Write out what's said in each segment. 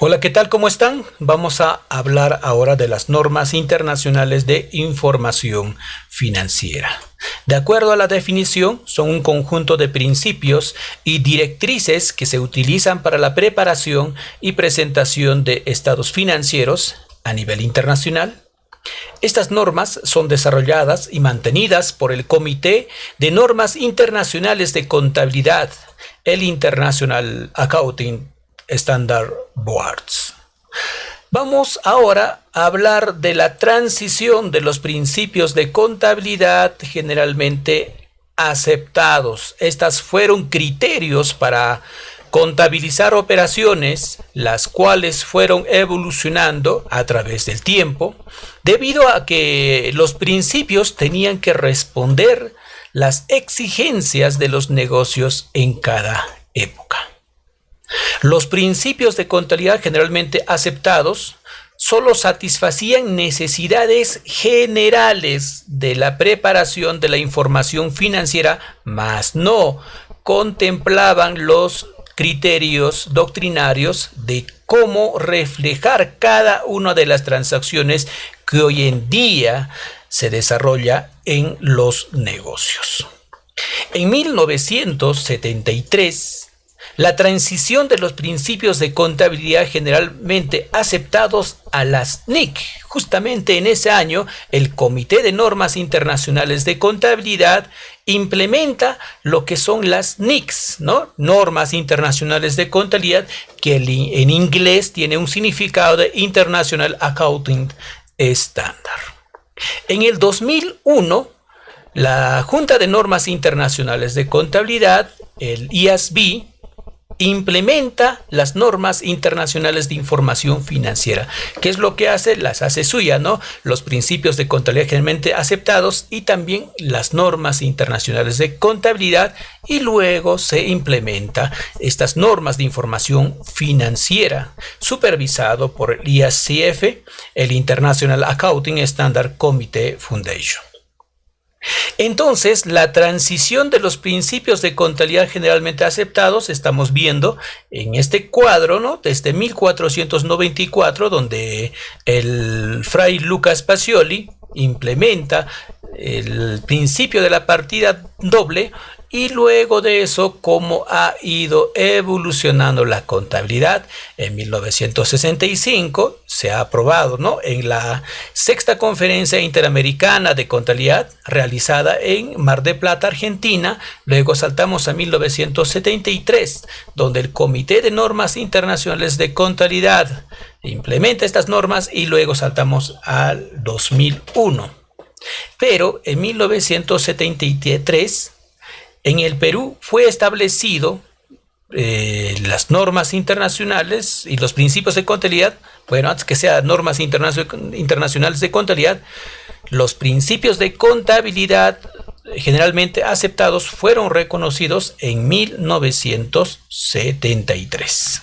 Hola, ¿qué tal? ¿Cómo están? Vamos a hablar ahora de las normas internacionales de información financiera. De acuerdo a la definición, son un conjunto de principios y directrices que se utilizan para la preparación y presentación de estados financieros a nivel internacional. Estas normas son desarrolladas y mantenidas por el Comité de Normas Internacionales de Contabilidad, el International Accounting Standard Boards. Vamos ahora a hablar de la transición de los principios de contabilidad generalmente aceptados. Estas fueron criterios para contabilizar operaciones, las cuales fueron evolucionando a través del tiempo, debido a que los principios tenían que responder las exigencias de los negocios en cada época. Los principios de contabilidad generalmente aceptados solo satisfacían necesidades generales de la preparación de la información financiera, mas no contemplaban los criterios doctrinarios de cómo reflejar cada una de las transacciones que hoy en día se desarrolla en los negocios. En 1973, la transición de los principios de contabilidad generalmente aceptados a las NIC. Justamente en ese año, el Comité de Normas Internacionales de Contabilidad implementa lo que son las NICs, ¿no? Normas Internacionales de Contabilidad, que en inglés tiene un significado de International Accounting Standard. En el 2001, la Junta de Normas Internacionales de Contabilidad, el IASB, implementa las normas internacionales de información financiera. ¿Qué es lo que hace? Las hace suya, ¿no? Los principios de contabilidad generalmente aceptados y también las normas internacionales de contabilidad, y luego se implementa estas normas de información financiera supervisado por el IACF, el International Accounting Standard Committee Foundation. Entonces, la transición de los principios de contabilidad generalmente aceptados estamos viendo en este cuadro, ¿no? Desde 1494, donde el fray Lucas Pacioli implementa el principio de la partida doble, y luego de eso cómo ha ido evolucionando la contabilidad. En 1965 se ha aprobado, ¿no?, en la sexta conferencia interamericana de contabilidad realizada en Mar del Plata, Argentina. Luego saltamos a 1973, donde el Comité de Normas Internacionales de Contabilidad implementa estas normas, y luego saltamos al 2001. Pero en 1973 en el Perú fue establecido las normas internacionales y los principios de contabilidad. Bueno, antes que sea normas internacionales de contabilidad, los principios de contabilidad generalmente aceptados fueron reconocidos en 1973.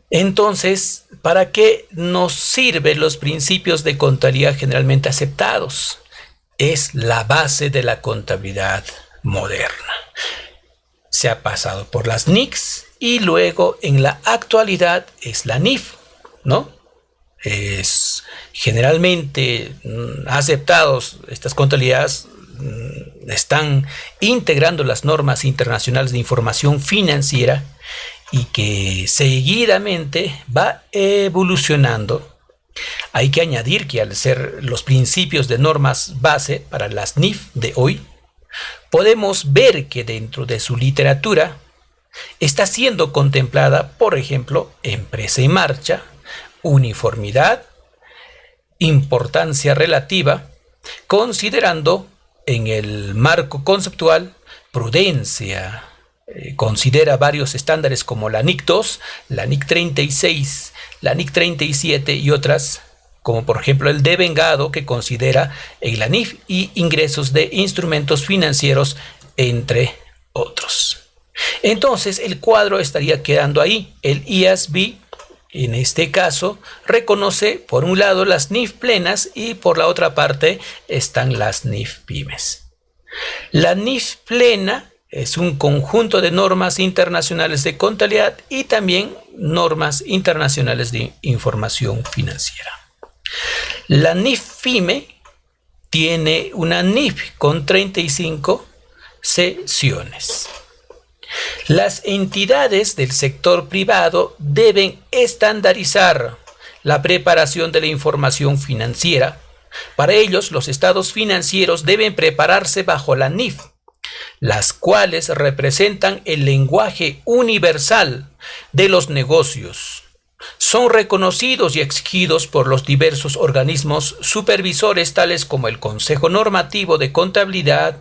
Entonces, ¿para qué nos sirven los principios de contabilidad generalmente aceptados? Es la base de la contabilidad moderna. Se ha pasado por las NICs y luego en la actualidad es la NIF, ¿no? Es generalmente aceptados estas contabilidades, están integrando las normas internacionales de información financiera, y que seguidamente va evolucionando. Hay que añadir que al ser los principios de normas base para las NIF de hoy, podemos ver que dentro de su literatura está siendo contemplada, por ejemplo, empresa en marcha, uniformidad, importancia relativa, considerando en el marco conceptual prudencia. Considera varios estándares como la NIC 2, la NIC 36, la NIC 37 y otras, como por ejemplo el devengado, que considera el ANIF y ingresos de instrumentos financieros, entre otros. Entonces el cuadro estaría quedando ahí. El IASB, en este caso, reconoce por un lado las NIF plenas y por la otra parte están las NIF pymes. La NIF plena es un conjunto de normas internacionales de contabilidad y también normas internacionales de información financiera. La NIF-PYME tiene una NIF con 35 sesiones. Las entidades del sector privado deben estandarizar la preparación de la información financiera. Para ellos, los estados financieros deben prepararse bajo la NIF, las cuales representan el lenguaje universal de los negocios. Son reconocidos y exigidos por los diversos organismos supervisores tales como el Consejo Normativo de Contabilidad,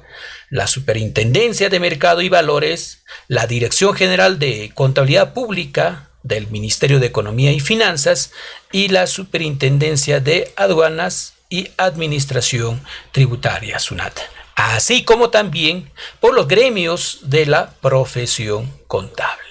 la Superintendencia de Mercado y Valores, la Dirección General de Contabilidad Pública del Ministerio de Economía y Finanzas y la Superintendencia de Aduanas y Administración Tributaria, SUNAT, así como también por los gremios de la profesión contable.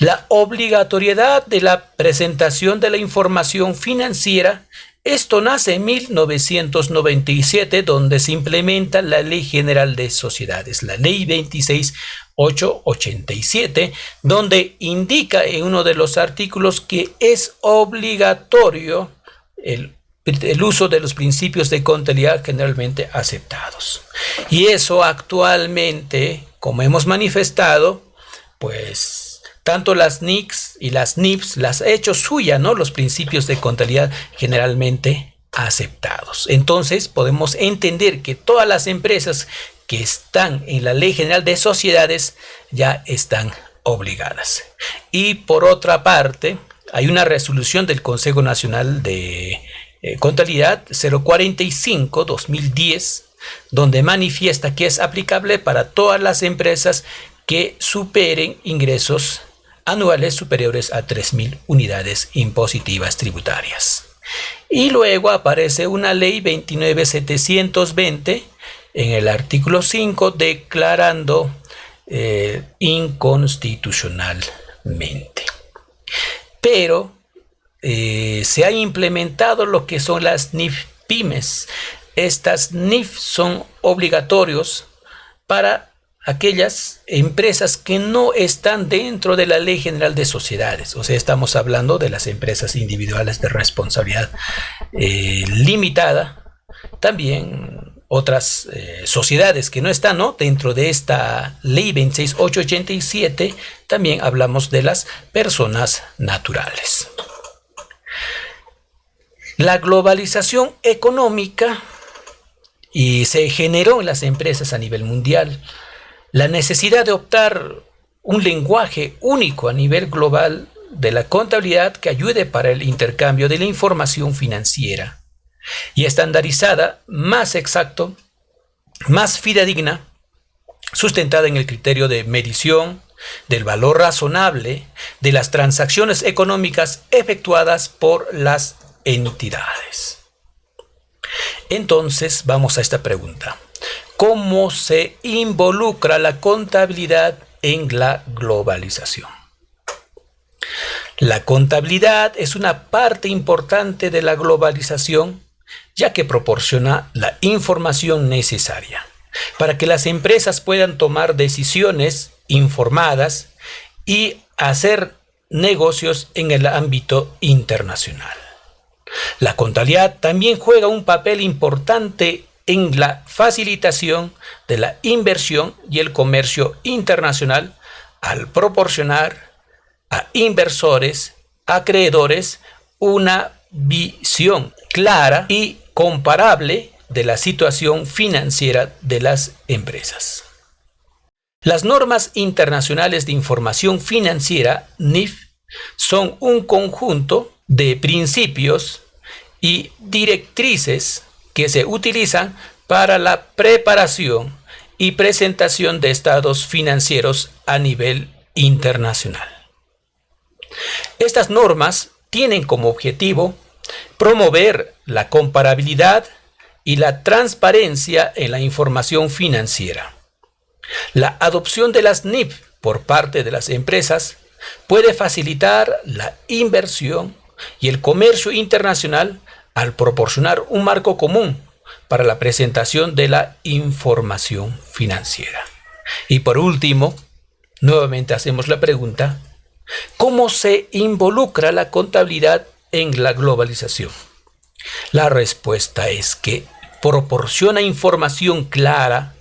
La obligatoriedad de la presentación de la información financiera, esto nace en 1997, donde se implementa la Ley General de Sociedades, la Ley 26887, donde indica en uno de los artículos que es obligatorio el uso de los principios de contabilidad generalmente aceptados. Y eso actualmente, como hemos manifestado, pues tanto las NICs y las NIFs las ha hecho suya, ¿no?, los principios de contabilidad generalmente aceptados. Entonces podemos entender que todas las empresas que están en la Ley General de Sociedades ya están obligadas. Y por otra parte, hay una resolución del Consejo Nacional de Contabilidad 045-2010, donde manifiesta que es aplicable para todas las empresas que superen ingresos anuales superiores a 3.000 unidades impositivas tributarias. Y luego aparece una ley 29.720 en el artículo 5 declarando inconstitucionalmente. Pero se ha implementado lo que son las NIF-PYMES. Estas NIF son obligatorios para aquellas empresas que no están dentro de la Ley General de Sociedades. O sea, estamos hablando de las empresas individuales de responsabilidad limitada. También otras sociedades que no están, ¿no?, dentro de esta Ley 26887. También hablamos de las personas naturales. La globalización económica se generó en las empresas a nivel mundial. La necesidad de optar un lenguaje único a nivel global de la contabilidad que ayude para el intercambio de la información financiera y estandarizada, más exacto, más fidedigna, sustentada en el criterio de medición del valor razonable de las transacciones económicas efectuadas por las entidades. Entonces vamos a esta pregunta: ¿cómo se involucra la contabilidad en la globalización? La contabilidad es una parte importante de la globalización, ya que proporciona la información necesaria para que las empresas puedan tomar decisiones informadas y hacer negocios en el ámbito internacional. La contabilidad también juega un papel importante en la facilitación de la inversión y el comercio internacional al proporcionar a inversores, acreedores, una visión clara y comparable de la situación financiera de las empresas. Las normas internacionales de información financiera, NIF, son un conjunto de principios y directrices que se utilizan para la preparación y presentación de estados financieros a nivel internacional. Estas normas tienen como objetivo promover la comparabilidad y la transparencia en la información financiera. La adopción de las NIF por parte de las empresas puede facilitar la inversión y el comercio internacional al proporcionar un marco común para la presentación de la información financiera. Y por último, nuevamente hacemos la pregunta, ¿cómo se involucra la contabilidad en la globalización? La respuesta es que proporciona información clara,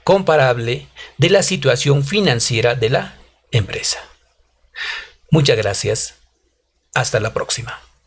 comparable de la situación financiera de la empresa. Muchas gracias. Hasta la próxima.